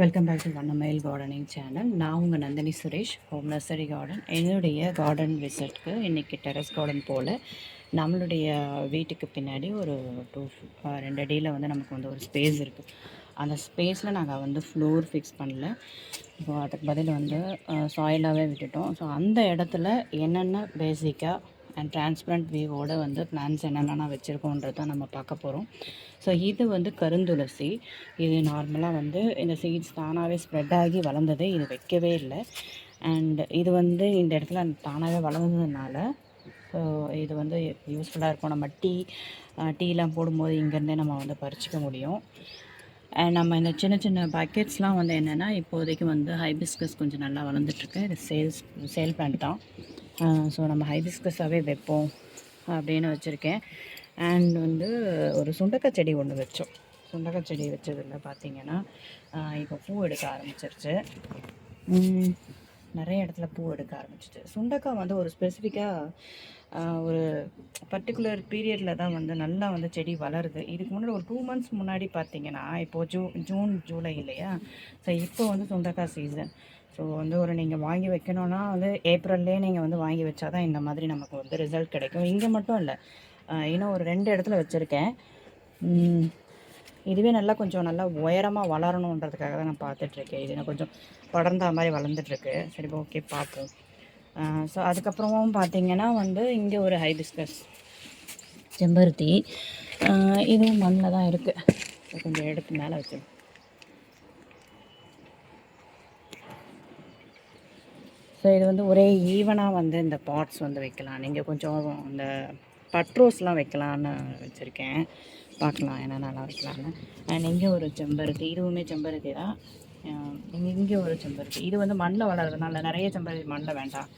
Welcome back to Vannamayil gardening channel. நான் உங்கள் Nandhini Suresh, home nursery garden. என்னுடைய கார்டன் விசிட்க்கு இன்றைக்கி டெரஸ் கார்டன் போல் நம்மளுடைய வீட்டுக்கு பின்னாடி ஒரு 2 அடியில் வந்து நமக்கு வந்து ஒரு ஸ்பேஸ் இருக்குது. அந்த ஸ்பேஸில் நாங்கள் வந்து ஃப்ளோர் ஃபிக்ஸ் பண்ணல. இப்போ அதுக்கு பதில் வந்து சாயிலாகவே விட்டுட்டோம். ஸோ அந்த இடத்துல என்னென்ன பேசிக்காக அண்ட் டிரான்ஸ்பரண்ட் வியூவோட வந்து பிளான்ஸ் என்னென்னா வச்சுருக்கோன்றது தான் நம்ம பார்க்க போகிறோம். ஸோ இது வந்து கருந்துளசி. இது நார்மலாக வந்து இந்த சீட்ஸ் தானாகவே ஸ்ப்ரெட் ஆகி வளர்ந்தது. இது வைக்கவே இல்லை. அண்ட் இது வந்து இந்த இடத்துல தானாகவே வளர்ந்ததுனால ஸோ இது வந்து யூஸ்ஃபுல்லாக இருக்கும். நம்ம டீலாம் போடும்போது இங்கேருந்தே நம்ம வந்து பறிச்சிக்க முடியும். அண்ட் நம்ம இந்த சின்ன சின்ன பக்கெட்ஸ்லாம் வந்து என்னென்னா இப்போதைக்கு வந்து ஹைபிஸ்கஸ் கொஞ்சம் நல்லா வளர்ந்துட்டுருக்கு. இது சேல் பிளான்ட் தான். ஸோ நம்ம ஹைபிஸ்கஸாகவே வைப்போம் அப்படின்னு வச்சுருக்கேன். அண்ட் வந்து ஒரு சுண்டக்காய் செடி ஒன்று வச்சோம். சுண்டக்காய் செடி வச்சதில் பார்த்திங்கன்னா இப்போ பூ எடுக்க ஆரம்பிச்சிருச்சு. நிறைய இடத்துல பூ எடுக்க ஆரம்பிச்சிச்சு. சுண்டக்காய் வந்து ஒரு ஸ்பெசிஃபிக்காக ஒரு பர்டிகுலர் பீரியடில் தான் வந்து நல்லா வந்து செடி வளருது. இதுக்கு முன்னாடி ஒரு 2 months முன்னாடி பார்த்திங்கன்னா இப்போது ஜூன் ஜூலை இல்லையா? ஸோ இப்போ வந்து சுண்டக்காய் சீசன். ஸோ வந்து ஒரு நீங்கள் வாங்கி வைக்கணுன்னா வந்து ஏப்ரல்லே நீங்கள் வந்து வாங்கி வச்சா தான் இந்த மாதிரி நமக்கு வந்து ரிசல்ட் கிடைக்கும். இங்கே மட்டும் இல்லை, இன்னும் ஒரு 2 இடத்துல வச்சுருக்கேன். இதுவே கொஞ்சம் நல்லா உயரமாக வளரணுன்றதுக்காக தான் நான் பார்த்துட்ருக்கேன். இது நான் கொஞ்சம் படர்ந்த மாதிரி வளர்ந்துட்டுருக்கு. சரி, ஓகே, பார்ப்போம். ஸோ அதுக்கப்புறமும் பார்த்திங்கன்னா வந்து இங்கே ஒரு ஹைபிஸ்கஸ் செம்பருத்தி. இதுவும் மண்ணில் தான் இருக்குது. கொஞ்சம் எடுத்து மேலே வச்சிடும். ஸோ இது வந்து ஒரே ஈவனாக வந்து இந்த பாட்ஸ் வந்து வைக்கலாம். நீங்கள் கொஞ்சம் இந்த பட்ரோஸ்லாம் வைக்கலான்னு வச்சுருக்கேன். பார்க்கலாம் என்னென்னலாம் வைக்கலான்னு. அண்ட் இங்கே ஒரு செம்பருத்தி, இதுவுமே செம்பருத்தி தான். இங்கே ஒரு செம்பருத்தி. இது வந்து மண்ணில் வளர்கிறதுனால நிறைய செம்பருத்தி மண்ணில் வேண்டாம்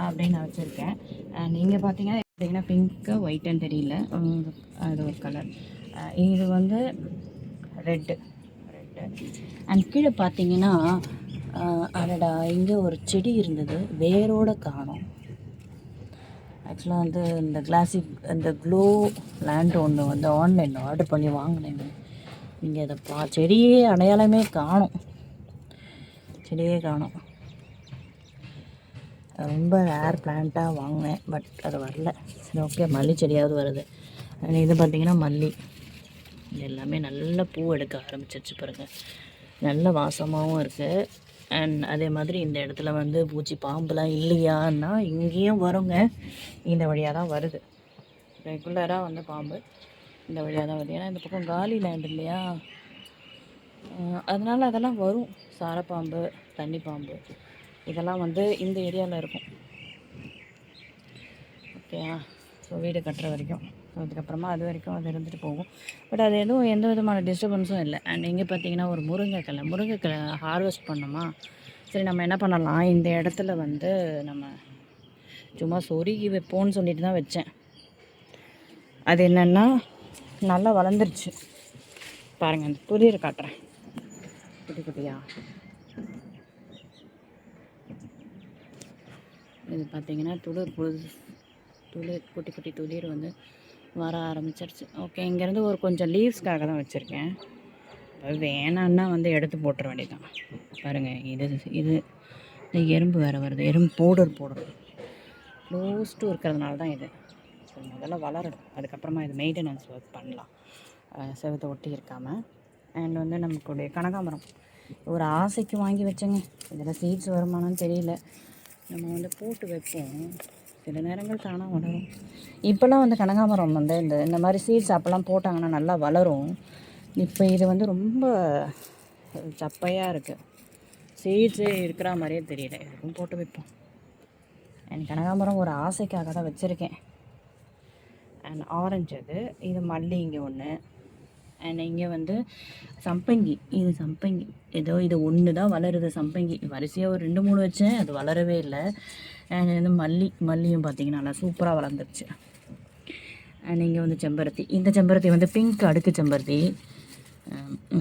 அப்படின்னு நான் வச்சுருக்கேன். அண்ட் இங்கே பார்த்தீங்கன்னா பிங்க்கு ஒயிட்டுன்னு தெரியல, அது ஒரு கலர். இது வந்து ரெட்டு. அண்ட் கீழே பார்த்தீங்கன்னா அடடா, இங்கே ஒரு செடி இருந்தது, வேரோடு காணோம். ஆக்சுவலாக வந்து இந்த க்ளோ லேண்ட் ஒன்று வந்து ஆன்லைனில் ஆர்டர் பண்ணி வாங்கினேங்க. இங்கே அதை செடியே அடையாளமே காணோம். ரொம்ப ரேர் பிளான்ட்டாக வாங்கினேன், பட் அது வரல. சரி, ஓகே, மல்லி செடியாவது வருது. இது பார்த்திங்கன்னா மல்லி. இது எல்லாமே நல்ல பூ எடுக்க ஆரம்பிச்சிருச்சு பாருங்கள். நல்ல வாசமாகவும் இருக்குது. அண்ட் அதே மாதிரி இந்த இடத்துல வந்து பூச்சி பாம்புலாம் இல்லையான்னா இங்கேயும் வருங்க. இந்த வழியாக தான் வருது. ரெகுலராக வந்து பாம்பு இந்த வழியாக தான் வருது. ஏன்னா இந்த பக்கம் காலி லேண்ட் இல்லையா, அதனால் அதெல்லாம் வரும். சாரப்பாம்பு, தண்ணி பாம்பு இதெல்லாம் வந்து இந்த ஏரியாவில் இருக்கும். ஓகேயா? ஸோ வீடு கட்டுற வரைக்கும், அதுக்கப்புறமா அது வரைக்கும் அது இருந்துட்டு போகும். பட் அது எதுவும் எந்த விதமான டிஸ்டர்பன்ஸும் இல்லை. அண்ட் இங்கே பார்த்தீங்கன்னா ஒரு முருங்கைக்கிளை ஹார்வெஸ்ட் பண்ணோமா. சரி, நம்ம என்ன பண்ணலாம், இந்த இடத்துல வந்து நம்ம சும்மா சொருகி வைப்போன்னு சொல்லிட்டு தான் வச்சேன். அது என்னென்னா நல்லா வளர்ந்துருச்சு பாருங்கள். அந்த துளிர் காட்டுறேன், குட்டி குட்டியா. இது பார்த்திங்கன்னா துளிர் குட்டி குட்டி துளிர் வந்து வர ஆரம்பிச்சிருச்சு. ஓகே, இங்கேருந்து ஒரு கொஞ்சம் லீவ்ஸ்க்காக தான் வச்சுருக்கேன். வேணான்னா வந்து எடுத்து போட்டுற வேண்டியதான். பாருங்கள், இது இந்த எறும்பு வேறு வருது. எறும்பு பவுடர் போடுறோம். க்ளோஸ் டு இருக்கிறதுனால தான் இது. ஸோ முதல்ல வளரணும், அதுக்கப்புறமா இது மெயின்டெனன்ஸ் ஒர்க் பண்ணலாம், செவத்தை ஒட்டி இருக்காமல். அண்ட் வந்து நமக்குடைய கனகாமரம் ஒரு ஆசைக்கு வாங்கி வச்சேங்க. இதில் சீட்ஸ் வருமானு தெரியல. நம்ம வந்து போட்டு வைப்போம், சில நேரங்கள் தானாக வளரும். இப்போல்லாம் வந்து கனகாமரம் வந்து இந்த மாதிரி சீட்ஸ் அப்போல்லாம் போட்டாங்கன்னா நல்லா வளரும். இப்போ இது வந்து ரொம்ப சப்பையாக இருக்குது, சீட்ஸு இருக்கிற மாதிரியே தெரியல. எதுவும் போட்டு வைப்போம். அண்ட் கனகாமரம் ஒரு ஆசைக்காக தான் வச்சுருக்கேன். அண்ட் ஆரஞ்சு இது மல்லி இங்கே ஒன்று. அண்ட் இங்கே வந்து சம்பங்கி. இது ஒன்று தான் வளருது. சம்பங்கி வரிசையாக ஒரு 2-3 வச்சேன், அது வளரவே இல்லை. அண்ட் வந்து மல்லியும் பார்த்திங்கன்னா நல்லா சூப்பராக வளர்ந்துருச்சு. அண்ட் இங்கே வந்து செம்பருத்தி. இந்த செம்பருத்தி வந்து பிங்க் அடுக்கு செம்பருத்தி,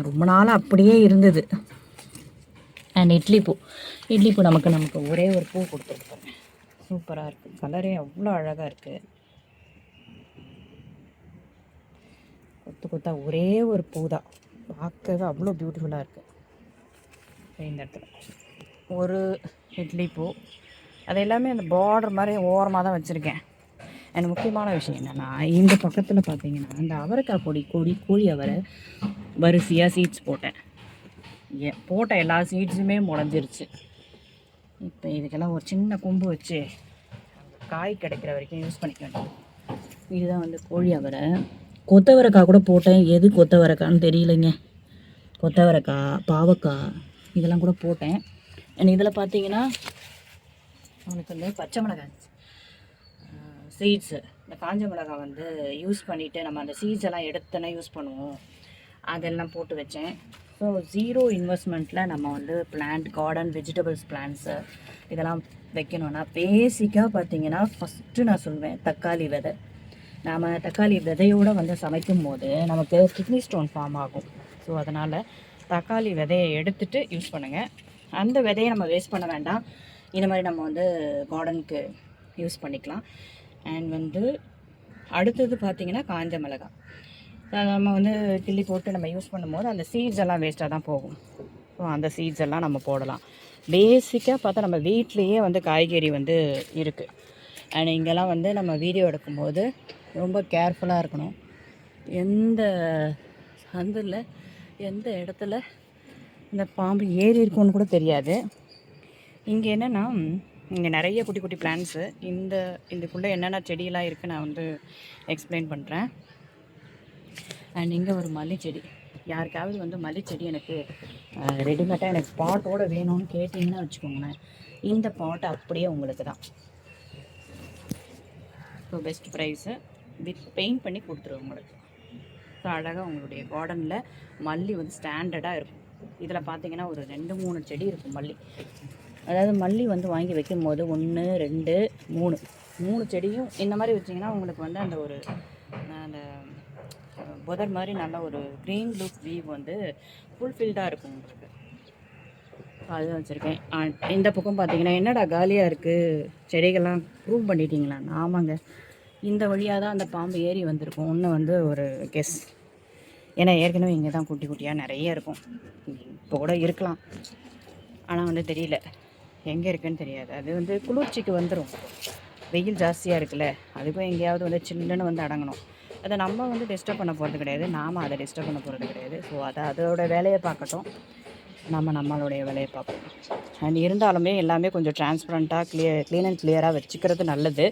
ரொம்ப நாளாக அப்படியே இருந்தது. அண்ட் இட்லி பூ நமக்கு ஒரே ஒரு பூ கொடுத்துருப்பாங்க. சூப்பராக இருக்குது, கலரே அவ்வளோ அழகாக இருக்குது. கொத்தா ஒரே ஒரு பூ தான், பார்க்கவே அவ்வளோ பியூட்டிஃபுல்லாக இருக்குது. இந்த இடத்துல ஒரு இட்லி பூ, அது எல்லாமே அந்த பார்டர் மாதிரி ஓரமாக தான் வச்சுருக்கேன். எனக்கு முக்கியமான விஷயம் என்னென்னா, இந்த பக்கத்தில் பார்த்தீங்கன்னா இந்த அவரைக்காய் கோழி அவரை வரிசையாக சீட்ஸ் போட்டேன். போட்ட எல்லா சீட்ஸுமே முளைஞ்சிருச்சு. இப்போ இதுக்கெல்லாம் ஒரு சின்ன கொம்பு வச்சு காய் கிடைக்கிற வரைக்கும் யூஸ் பண்ணிக்க வேண்டியது. இதுதான் வந்து கோழி அவரை. கொத்தவரைக்காய் கூட போட்டேன், எது கொத்தவரைக்கான்னு தெரியலைங்க. கொத்தவரைக்காய், பாவக்காய் இதெல்லாம் கூட போட்டேன். அண்ட் இதில் பார்த்தீங்கன்னா அவனுக்கு வந்து பச்சை மிளகாய் சீட்ஸு, இந்த காஞ்ச மிளகாய் வந்து யூஸ் பண்ணிவிட்டு நம்ம அந்த சீட்ஸ் எல்லாம் எடுத்துனா யூஸ் பண்ணுவோம், அதெல்லாம் போட்டு வச்சேன். ஸோ 0 இன்வெஸ்ட்மெண்ட்டில் நம்ம வந்து பிளான்ட் கார்டன் வெஜிடபிள்ஸ் பிளான்ட்ஸு இதெல்லாம் வைக்கணும்னா பேசிக்காக பார்த்தீங்கன்னா ஃபஸ்ட்டு நான் சொல்வேன் தக்காளி விதை. நாம் தக்காளி விதையோடு வந்து சமைக்கும் போது நமக்கு கிட்னி ஸ்டோன் ஃபார்ம் ஆகும். ஸோ அதனால் தக்காளி விதையை எடுத்துகிட்டு யூஸ் பண்ணுங்கள். அந்த விதையை நம்ம வேஸ்ட் பண்ண வேண்டாம். இந்த மாதிரி நம்ம வந்து கார்டனுக்கு யூஸ் பண்ணிக்கலாம். அண்ட் வந்து அடுத்தது பார்த்திங்கன்னா காஞ்ச மிளகாய் நம்ம வந்து கிள்ளி போட்டு நம்ம யூஸ் பண்ணும்போது அந்த சீட்ஸ் எல்லாம் வேஸ்ட்டாக தான் போகும். ஸோ அந்த சீட்ஸ் எல்லாம் நம்ம போடலாம். பேசிக்காக பார்த்தா நம்ம வீட்லேயே வந்து காய்கறி வந்து இருக்குது. அண்ட் இங்கெல்லாம் வந்து நம்ம வீடியோ எடுக்கும்போது ரொம்ப கேர்ஃபுல்லாக இருக்கணும். எந்த சந்தில் எந்த இடத்துல இந்த பாம்பு ஏறி இருக்கும்னு கூட தெரியாது. இங்கே என்னென்னா இங்கே நிறைய குட்டி குட்டி பிளான்ட்ஸு, இதுக்குள்ளே என்னென்ன செடியெல்லாம் இருக்குது நான் வந்து எக்ஸ்பிளைன் பண்ணுறேன். அண்ட் இங்கே ஒரு மல்லிச்செடி, யாருக்காவது வந்து மல்லிச்செடி எனக்கு ரெடிமேடாக எனக்கு பாட்டோடு வேணும்னு கேட்டிங்கன்னா வச்சுக்கோங்களேன், இந்த பாட்டு அப்படியே உங்களுக்கு தான். So best prize with paint பண்ணி கொடுத்துருவோம் உங்களுக்கு. ஸோ அழகாக உங்களுடைய கார்டனில் மல்லி வந்து ஸ்டாண்டர்டாக இருக்கும். இதில் பார்த்தீங்கன்னா ஒரு 2-3 செடி இருக்கும் மல்லி. அதாவது மல்லி வந்து வாங்கி வைக்கும் போது 1 2 3 செடியும் இந்த மாதிரி வச்சிங்கன்னா உங்களுக்கு வந்து அந்த ஒரு அந்த புதர் மாதிரி நல்ல ஒரு க்ரீன் லுக் வியூ வந்து ஃபுல்ஃபில்டாக இருக்கும் உங்களுக்கு. அதுதான் வச்சுருக்கேன். இந்த பக்கம் பார்த்தீங்கன்னா என்னடா காலியாக இருக்குது, செடிகள்லாம் ப்ரூவ் பண்ணிட்டீங்களா? ஆமாங்க, இந்த வழியாக தான் அந்த பாம்பு ஏறி வந்திருக்கும். ஒன்று வந்து ஒரு கெஸ், ஏன்னா ஏற்கனவே இங்கே தான் குட்டி குட்டியாக நிறைய இருக்கும். இப்போ கூட இருக்கலாம், ஆனால் வந்து தெரியல எங்கே இருக்குன்னு தெரியாது. அது வந்து குளிர்ச்சிக்கு வந்துடும். வெயில் ஜாஸ்தியாக இருக்குல்ல, அதுக்கும் எங்கேயாவது வந்து சில்லுன்னு வந்து அடங்கணும். அதை நம்ம வந்து டிஸ்டர்ப் பண்ண போகிறது கிடையாது, நாம் அதை டிஸ்டர்ப் பண்ண போகிறது கிடையாது. ஸோ அதோட வேலையை பார்க்கட்டும், நம்ம நம்மளுடைய வேலையை பார்ப்போம். அண்ட் இருந்தாலுமே எல்லாமே கொஞ்சம் டிரான்ஸ்பரண்ட்டாக க்ளீன் அண்ட் கிளியராக வச்சுக்கிறது நல்லது.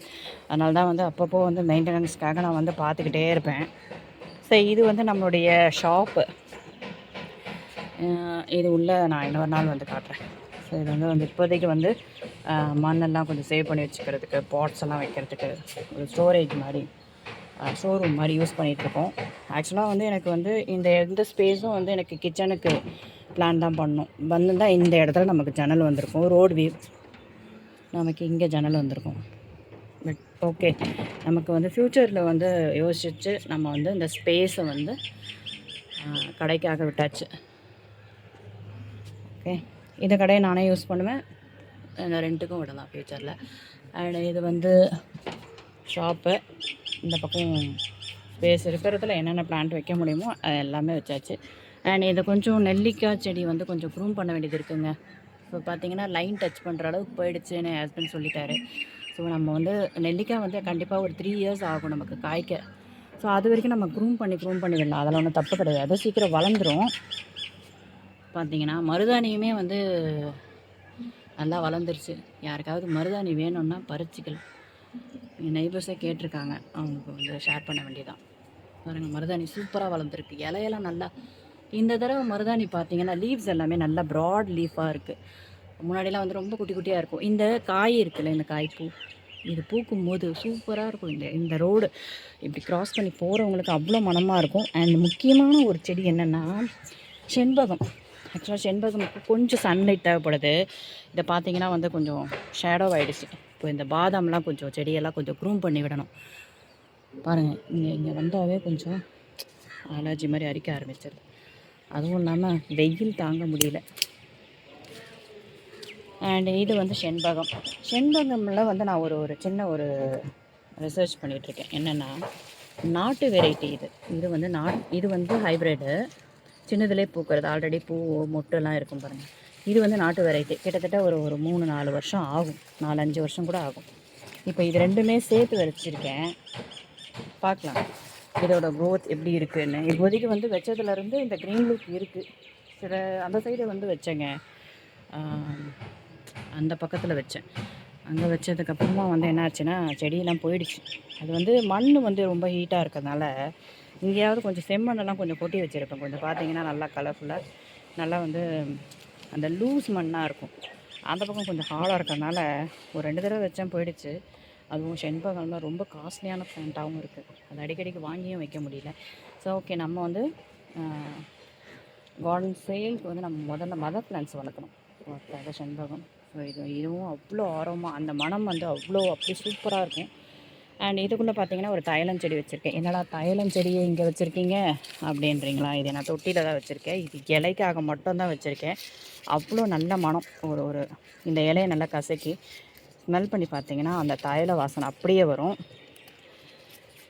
அதனால தான் வந்து அப்பப்போ வந்து மெயின்டெனன்ஸ்க்காக நான் வந்து பார்த்துக்கிட்டே இருப்பேன். ஸோ இது வந்து நம்மளுடைய ஷாப்பு. இது உள்ள நான் இன்னொரு நாள் வந்து காட்டுறேன். ஸோ இது வந்து இப்போதைக்கு வந்து மண்ணெல்லாம் கொஞ்சம் சேவ் பண்ணி வச்சுக்கிறதுக்கு, பாட்ஸ் எல்லாம் வைக்கிறதுக்கு ஒரு ஸ்டோரேஜ் மாதிரி ஷோரூம் மாதிரி யூஸ் பண்ணிகிட்ருக்கோம். ஆக்சுவலாக வந்து எனக்கு வந்து எந்த ஸ்பேஸும் வந்து எனக்கு கிச்சனுக்கு பிளான் தான் பண்ணணும். வந்துதான் இந்த இடத்துல நமக்கு ஜன்னல் வந்திருக்கும், ரோடு வியூ நமக்கு இங்கே ஜன்னல் வந்திருக்கும். பட் ஓகே, நமக்கு வந்து ஃப்யூச்சரில் வந்து யோசிச்சு நம்ம வந்து இந்த ஸ்பேஸை வந்து கடைக்காக விட்டாச்சு. ஓகே, இந்த கடையை நானே யூஸ் பண்ணுவேன், இந்த ரெண்ட்டுக்கும் விடலாம் ஃப்யூச்சரில். அண்ட் இது வந்து ஷாப்பு. இந்த பக்கம் ஸ்பேஸ் இருக்கிறதுல என்னென்ன பிளான்ட் வைக்க முடியுமோ அது எல்லாமே வச்சாச்சு. அண்ட் இது கொஞ்சம் நெல்லிக்காய் செடி வந்து கொஞ்சம் ப்ரூம் பண்ண வேண்டியது இருக்குங்க. இப்போ பார்த்தீங்கன்னா லைன் டச் பண்ணுற அளவுக்கு போயிடுச்சுன்னு என் ஹஸ்பண்ட் சொல்லிட்டாரு. ஸோ நம்ம வந்து நெல்லிக்காய் வந்து கண்டிப்பாக ஒரு 3 இயர்ஸ் ஆகும் நமக்கு காய்க்க. ஸோ அது வரைக்கும் நம்ம ப்ரூம் பண்ணி விடலாம், அதில் ஒன்றும் தப்பு கிடையாது, சீக்கிரம் வளர்ந்துடும். பார்த்தீங்கன்னா மருதாணியுமே வந்து நல்லா வளர்ந்துருச்சு. யாருக்காவது மருதாணி வேணும்னா பறிச்சிக்கல். என் நெய்பர்ஸே கேட்டிருக்காங்க, அவங்களுக்கு வந்து ஷேர் பண்ண வேண்டியதான். பாருங்கள், மருதாணி சூப்பராக வளர்ந்துருக்கு, இலையெல்லாம் நல்லா. இந்த தடவை மருதாணி பார்த்தீங்கன்னா லீவ்ஸ் எல்லாமே நல்லா ப்ராட் லீஃபாக இருக்குது. முன்னாடியெல்லாம் வந்து ரொம்ப குட்டி குட்டியாக இருக்கும். இந்த காய் இருக்குல்ல, இந்த காய்ப்பூ, இது பூக்கும் போது சூப்பராக இருக்கும். இந்த ரோடு இப்படி க்ராஸ் பண்ணி போகிறவங்களுக்கு அவ்வளோ மனமாக இருக்கும். அண்ட் முக்கியமான ஒரு செடி என்னென்னா செண்பகம். ஆக்சுவலாக செண்பகமுக்கு கொஞ்சம் சன்லைட் தேவைப்படுது. இதை பார்த்தீங்கன்னா வந்து கொஞ்சம் ஷேடோ ஆகிடுச்சு. இப்போ இந்த பாதாம்லாம் கொஞ்சம் செடியெல்லாம் கொஞ்சம் க்ரூம் பண்ணி விடணும். பாருங்கள், இங்கே வந்தாவே கொஞ்சம் அலர்ஜி மாதிரி அரிக்க ஆரம்பிச்சிருது. அதுவும் இல்லாமல் வெயில் தாங்க முடியல. அண்ட் இது வந்து செண்பகமில் வந்து நான் ஒரு சின்ன ஒரு ரிசர்ச் பண்ணிகிட்ருக்கேன். என்னென்னா நாட்டு வெரைட்டி இது வந்து இது வந்து ஹைப்ரிட்டு, சின்னதுலேயே பூக்கிறது. ஆல்ரெடி பூ மொட்டெல்லாம் இருக்கும் பாருங்கள். இது வந்து நாட்டு வெரைட்டி. கிட்டத்தட்ட ஒரு ஒரு 3-4 வருஷம் ஆகும், 4-5 வருஷம் கூட ஆகும். இப்போ இது ரெண்டுமே சேர்த்து வச்சுருக்கேன். பார்க்கலாம் இதோட க்ரோத் எப்படி இருக்குதுன்னு. இப்போதைக்கு வந்து வச்சதுலேருந்து இந்த க்ரீன் லுக் இருக்குது. சில அந்த சைடு வந்து வச்சேங்க, அந்த பக்கத்தில் வச்சேன். அங்கே வச்சதுக்கப்புறமா வந்து என்னாச்சுன்னா செடியெல்லாம் போயிடுச்சு. அது வந்து மண் வந்து ரொம்ப ஹீட்டாக இருக்கிறதுனால இங்கேயாவது கொஞ்சம் செம்மண்ணெல்லாம் கொஞ்சம் கொட்டி வச்சுருப்பேன். கொஞ்சம் பார்த்தீங்கன்னா நல்லா கலர்ஃபுல்லாக நல்லா வந்து அந்த லூஸ் மண்ணாக இருக்கும். அந்த பக்கம் கொஞ்சம் ஹார்டாக இருக்கிறதுனால ஒரு 2 தடவை வச்சேன், போயிடுச்சு. அதுவும் செண்பகம்லாம் ரொம்ப காஸ்ட்லியான பிளான்ட்டாகவும் இருக்குது. அது அடிக்கடிக்கு வாங்கியும் வைக்க முடியல. ஸோ ஓகே, நம்ம வந்து கார்டன் சேலுக்கு வந்து நம்ம முதல்ல மதர் பிளான்ட்ஸ் வளர்க்கணும். அதுக்காக செண்பகம். ஸோ இதுவும் அவ்வளோ ஆர்வமாக, அந்த மனம் வந்து அப்படி சூப்பராக இருக்கும். அண்ட் இதுக்குள்ளே பார்த்தீங்கன்னா ஒரு தைலம் செடி வச்சுருக்கேன். என்னடா தைலம் செடியை இங்கே வச்சுருக்கீங்க அப்படின்றீங்களா? இது நான் தொட்டியில் தான் வச்சுருக்கேன். இது இலைக்காக மட்டும்தான் வச்சுருக்கேன். அவ்வளோ நல்ல மனம். ஒரு இந்த இலையை நல்லா கசக்கி ஸ்மெல் பண்ணி பார்த்தீங்கன்னா அந்த தைல வாசனை அப்படியே வரும்.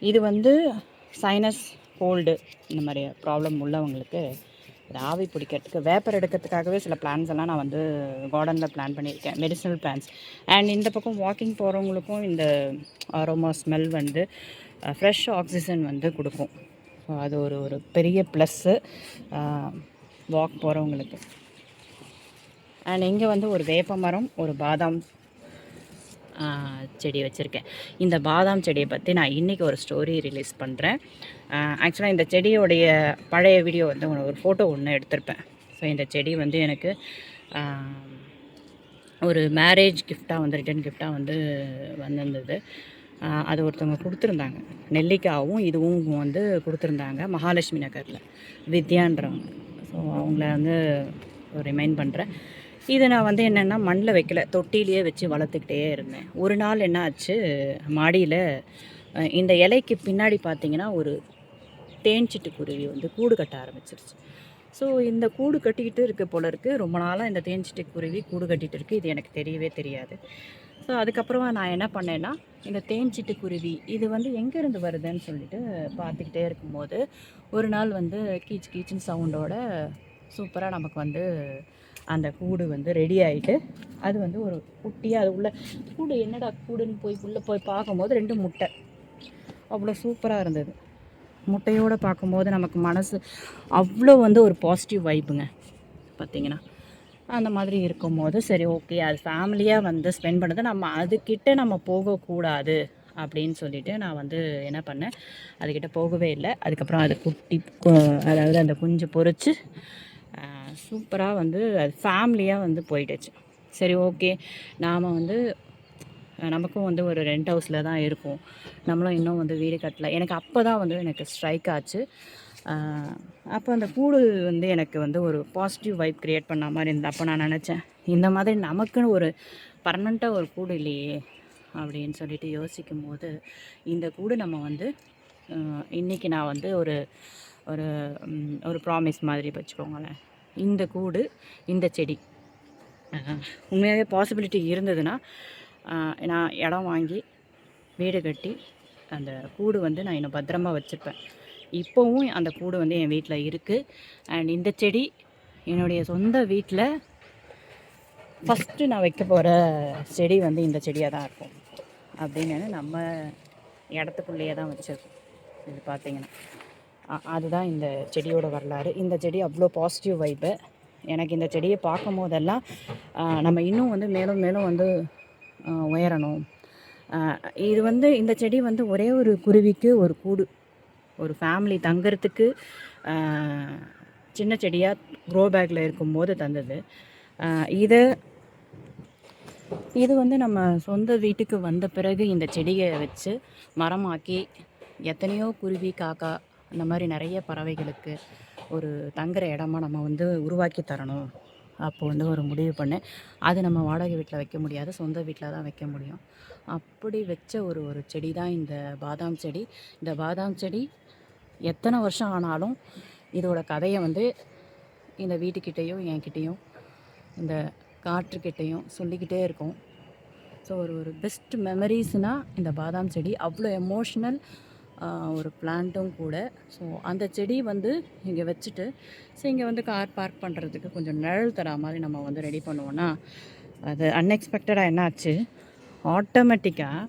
இது வந்து சைனஸ், கோல்டு இந்த மாதிரி ப்ராப்ளம் உள்ளவங்களுக்கு இது ஆவி பிடிக்கிறதுக்கு, வேப்பர் எடுக்கிறதுக்காகவே சில பிளான்ஸ் எல்லாம் நான் வந்து கார்டனில் பிளான் பண்ணியிருக்கேன், மெடிசனல் பிளான்ஸ். அண்ட் இந்த பக்கம் வாக்கிங் போகிறவங்களுக்கும் இந்த அரோமா ஸ்மெல் வந்து ஃப்ரெஷ் ஆக்சிஜன் வந்து கொடுக்கும். ஸோ அது ஒரு பெரிய ப்ளஸ்ஸு வாக் போகிறவங்களுக்கு. அண்ட் இங்கே வந்து ஒரு வேப்ப மரம், ஒரு பாதாம் செடி வச்சுருக்கேன். இந்த பாதாம் செடியை பற்றி நான் இன்றைக்கி ஒரு ஸ்டோரி ரிலீஸ் பண்ணுறேன். ஆக்சுவலாக இந்த செடியோடைய பழைய வீடியோ வந்து ஒரு ஃபோட்டோ ஒன்று எடுத்திருப்பேன். ஸோ இந்த செடி வந்து எனக்கு ஒரு மேரேஜ் கிஃப்டாக வந்து ரிட்டன் கிஃப்டாக வந்து வந்திருந்தது. அது ஒருத்தவங்க கொடுத்துருந்தாங்க. நெல்லிக்காவும் இதுவும் வந்து கொடுத்துருந்தாங்க, மகாலட்சுமி நகரில் வித்யான்றவங்க. ஸோ அவங்கள வந்து ரிமைண்ட் பண்ணுறேன். இதை நான் வந்து என்னென்னா மண்ணில் வைக்கல, தொட்டிலேயே வச்சு வளர்த்துக்கிட்டே இருந்தேன். ஒரு நாள் என்ன ஆச்சு, மாடியில் இந்த இலைக்கு பின்னாடி பார்த்திங்கன்னா ஒரு தேன்சிட்டுக்குருவி வந்து கூடு கட்ட ஆரம்பிச்சிருச்சு. ஸோ இந்த கூடு கட்டிக்கிட்டு இருக்க போல இருக்குது. ரொம்ப நாளாக இந்த தேன்சிட்டுக்குருவி கூடு கட்டிகிட்டு இருக்குது. இது எனக்கு தெரியவே தெரியாது. ஸோ அதுக்கப்புறமா நான் என்ன பண்ணேன்னா, இந்த தேன்சிட்டுக்குருவி இது வந்து எங்கேருந்து வருதுன்னு சொல்லிட்டு பார்த்துக்கிட்டே இருக்கும்போது ஒரு நாள் வந்து கீச் கீச்சுன்னு சவுண்டோட சூப்பராக நமக்கு வந்து அந்த கூடு வந்து ரெடி ஆகிட்டு, அது வந்து ஒரு குட்டியாக அது உள்ள கூடு, என்னடா கூடுன்னு உள்ளே போய் பார்க்கும்போது 2 முட்டை. அவ்வளோ சூப்பராக இருந்தது. முட்டையோடு பார்க்கும்போது நமக்கு மனசு அவ்வளோ வந்து ஒரு பாசிட்டிவ் வைப்புங்க. பார்த்திங்கன்னா அந்த மாதிரி இருக்கும்போது சரி ஓகே, அது ஃபேமிலியாக வந்து ஸ்பெண்ட் பண்ணது, நம்ம அதுக்கிட்ட நம்ம போகக்கூடாது அப்படின்னு சொல்லிவிட்டு நான் வந்து என்ன பண்ணேன், அதுக்கிட்ட போகவே இல்லை. அதுக்கப்புறம் அது குட்டி, அதாவது அந்த குஞ்சு பொறிச்சு சூப்பராக வந்து அது ஃபேமிலியாக வந்து போயிடுச்சு. சரி ஓகே, நாம் வந்து நமக்கும் வந்து ஒரு ரெண்ட் ஹவுஸில் தான் இருக்கும், நம்மளும் இன்னும் வந்து வீடு கட்டலை. எனக்கு அப்போ தான் வந்து எனக்கு ஸ்ட்ரைக் ஆச்சு. அப்போ அந்த கூடு வந்து எனக்கு வந்து ஒரு பாசிட்டிவ் வைப் க்ரியேட் பண்ண மாதிரி இருந்தது. அப்போ நான் நினச்சேன், இந்த மாதிரி நமக்குன்னு ஒரு பர்மனெண்ட்டாக ஒரு கூடு இல்லையே அப்படின்னு சொல்லிட்டு யோசிக்கும் போது இந்த கூடு நம்ம வந்து இன்றைக்கி நான் வந்து ஒரு ஒரு ஒரு ப்ராமிஸ் மாதிரி வச்சுக்கோங்களேன். இந்த கூடு, இந்த செடி உண்மையாகவே பாசிபிலிட்டி இருந்ததுன்னா நான் இடம் வாங்கி வீடு கட்டி அந்த கூடு வந்து நான் இன்னும் பத்திரமா வச்சுருப்பேன். இப்போவும் அந்த கூடு வந்து என் வீட்டில் இருக்குது. அண்ட் இந்த செடி என்னுடைய சொந்த வீட்டில் ஃபஸ்ட்டு நான் வைக்க போகிற செடி வந்து இந்த செடியாக தான் இருக்கும் அப்படின்னு நம்ம இடத்துக்குள்ளேயே தான் வச்சுருக்கோம். இது பார்த்திங்கன்னா அதுதான் இந்த செடியோட வரலாறு. இந்த செடி அவ்வளோ பாசிட்டிவ் வைப்பு. எனக்கு இந்த செடியை பார்க்கும் போதெல்லாம் நம்ம இன்னும் வந்து மேலும் மேலும் வந்து உயரணும். இது வந்து இந்த செடி வந்து ஒரே ஒரு குருவிக்கு ஒரு கூடு, ஒரு ஃபேமிலி தங்கிறதுக்கு சின்ன செடியாக க்ரோ பேக்கில் இருக்கும்போது தந்தது. இது வந்து நம்ம சொந்த வீட்டுக்கு வந்த பிறகு இந்த செடியை வச்சு மரமாக்கி எத்தனையோ குருவி, காக்கா, அந்த மாதிரி நிறைய பறவைகளுக்கு ஒரு தங்குற இடமா நம்ம வந்து உருவாக்கி தரணும். அப்போது வந்து ஒரு முடிவு பண்ணேன். அது நம்ம வாடகை வீட்டில் வைக்க முடியாது, சொந்த வீட்டில் தான் வைக்க முடியும். அப்படி வச்ச ஒரு செடி தான் இந்த பாதாம் செடி. இந்த பாதாம் செடி எத்தனை வருஷம் ஆனாலும் இதோட கதையை வந்து இந்த வீட்டுக்கிட்டேயும் என்கிட்டேயும் இந்த காற்றுக்கிட்டேயும் சொல்லிக்கிட்டே இருக்கும். ஸோ ஒரு பெஸ்ட் மெமரிஸ்னால் இந்த பாதாம் செடி அவ்வளோ எமோஷ்னல், ஒரு பிளான்ட்டும் கூட. ஸோ அந்த செடி வந்து இங்கே வச்சுட்டு, ஸோ இங்கே வந்து கார் பார்க் பண்ணுறதுக்கு கொஞ்சம் நிழல் தரா மாதிரி நம்ம வந்து ரெடி பண்ணுவோன்னா, அது அன்எக்ஸ்பெக்டடாக என்ன ஆச்சு, ஆட்டோமேட்டிக்காக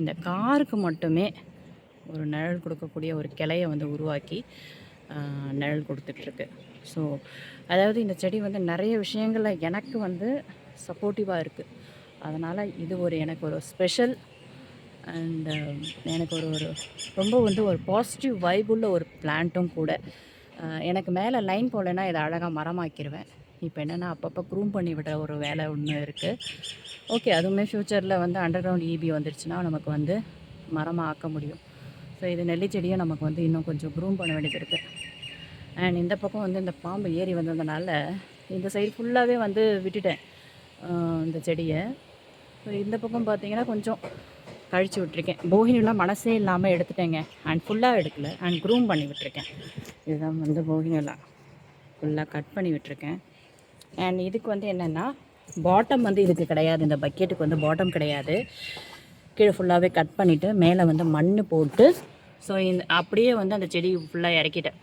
இந்த காருக்கு மட்டுமே ஒரு நிழல் கொடுக்கக்கூடிய ஒரு கிளையை வந்து உருவாக்கி நிழல் கொடுத்துட்ருக்கு. ஸோ அதாவது இந்த செடி வந்து நிறைய விஷயங்களில் எனக்கு வந்து சப்போர்ட்டிவாக இருக்குது. அதனால் இது ஒரு எனக்கு ஒரு ஸ்பெஷல் அண்ட் எனக்கு ஒரு ஒரு ரொம்ப வந்து ஒரு பாசிட்டிவ் வைபுள்ள ஒரு பிளான்ட்டும் கூட. எனக்கு மேலே லைன் போடலைன்னா இதை அழகாக மரமாக்கிடுவேன். இப்போ என்னென்னா அப்பப்போ க்ரூம் பண்ணி விடுற ஒரு வேலை ஒன்று இருக்குது. ஓகே, அதுவுமே ஃப்யூச்சரில் வந்து அண்டர் கிரவுண்ட் ஈபி வந்துருச்சுன்னா நமக்கு வந்து மரமாக ஆக்க முடியும். ஸோ இது நெல்லி செடியை நமக்கு வந்து இன்னும் கொஞ்சம் க்ரூம் பண்ண வேண்டியது இருக்குது. அண்ட் இந்த பக்கம் வந்து இந்த பாம்பு ஏறி வந்ததுனால இந்த சைடு ஃபுல்லாகவே வந்து விட்டுட்டேன் இந்த செடியை. ஸோ இந்த பக்கம் பார்த்திங்கன்னா கொஞ்சம் கழித்து விட்டுருக்கேன். போகினிலாம் மனசே இல்லாமல் எடுத்துட்டேங்க. அண்ட் ஃபுல்லாக எடுக்கலை, அண்ட் க்ரூம் பண்ணி விட்டுருக்கேன். இதுதான் வந்து போகினிலாம் ஃபுல்லாக கட் பண்ணி விட்டுருக்கேன். அண்ட் இதுக்கு வந்து என்னென்னா பாட்டம் வந்து இதுக்கு கிடையாது, இந்த பக்கெட்டுக்கு வந்து பாட்டம் கிடையாது. கீழே ஃபுல்லாகவே கட் பண்ணிவிட்டு மேலே வந்து மண் போட்டு ஸோ இந்த அப்படியே வந்து அந்த செடி ஃபுல்லாக இறக்கிட்டேன்.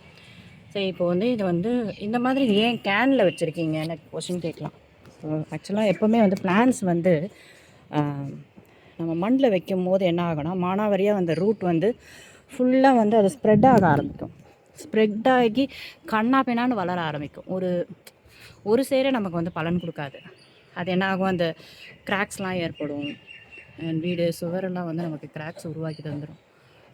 ஸோ இப்போ வந்து இது வந்து இந்த மாதிரி ஏன் கேனில் வச்சுருக்கீங்க எனக்கு கொஷின் கேட்கலாம். ஸோ ஆக்சுவலாக எப்போவுமே வந்து பிளான்ஸ் வந்து நம்ம மண்ணில் வைக்கும் போது என்ன ஆகும்னா மானாவாரியாக அந்த ரூட் வந்து ஃபுல்லாக வந்து அது ஸ்ப்ரெட் ஆக ஆரம்பிக்கும். ஸ்ப்ரெட் ஆகி கண்ணா பின்னான்னு வளர ஆரம்பிக்கும். ஒரு சேர நமக்கு வந்து பலன் கொடுக்காது. அது என்ன ஆகும், அந்த கிராக்ஸ்லாம் ஏற்படும். வீடு சுவரெல்லாம் வந்து நமக்கு கிராக்ஸ் உருவாக்கி தந்துடும்.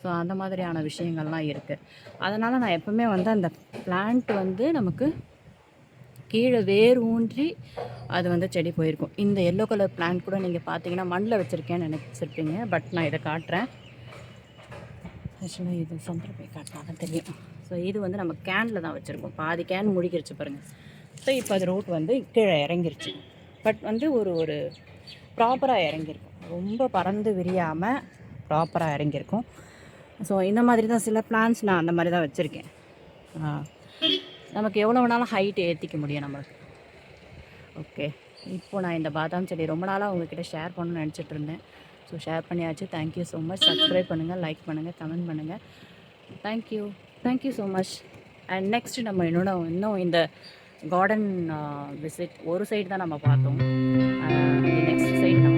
ஸோ அந்த மாதிரியான விஷயங்கள்லாம் இருக்குது. அதனால் நான் எப்போவுமே வந்து அந்த பிளான்ட் வந்து நமக்கு கீழே வேர் ஊன்றி அது வந்து செடி போயிருக்கும். இந்த எல்லோ கலர் பிளான்ட் கூட நீங்கள் பார்த்தீங்கன்னா மண்ணில் வச்சுருக்கேன்னு நினச்சிருப்பீங்க. பட் நான் இதை காட்டுறேன். ஆக்சுவலாக இது சென்டர் போய் காட்டினாலும் தெரியும். ஸோ இது வந்து நம்ம கேனில் தான் வச்சுருக்கோம். பாதி கேன் முடிக்கிடுச்சு பாருங்கள். ஸோ இப்போ அது ரூட் வந்து கீழே இறங்கிருச்சு. பட் வந்து ஒரு ப்ராப்பராக இறங்கியிருக்கும். ரொம்ப பறந்து விரியாமல் ப்ராப்பராக இறங்கியிருக்கும். ஸோ இந்த மாதிரி தான் சில பிளான்ஸ் நான் அந்த மாதிரி தான் வச்சுருக்கேன். நமக்கு எவ்வளோ வேணாலும் ஹைட் ஏற்றிக்க முடியும் நம்மளுக்கு. ஓகே, இப்போது நான் இந்த பாதாம் செடி ரொம்ப நாளாக உங்கள்கிட்ட ஷேர் பண்ணணும்னு நினச்சிட்டு இருந்தேன். ஸோ ஷேர் பண்ணியாச்சு. Thank you so much. சப்ஸ்கிரைப் பண்ணுங்கள், லைக் பண்ணுங்கள், கமெண்ட் பண்ணுங்கள். Thank you so much. And next நம்ம இன்னும் இந்த கார்டன் விசிட் ஒரு சைடு தான் நம்ம பார்த்தோம். நெக்ஸ்ட் சைடு நம்ம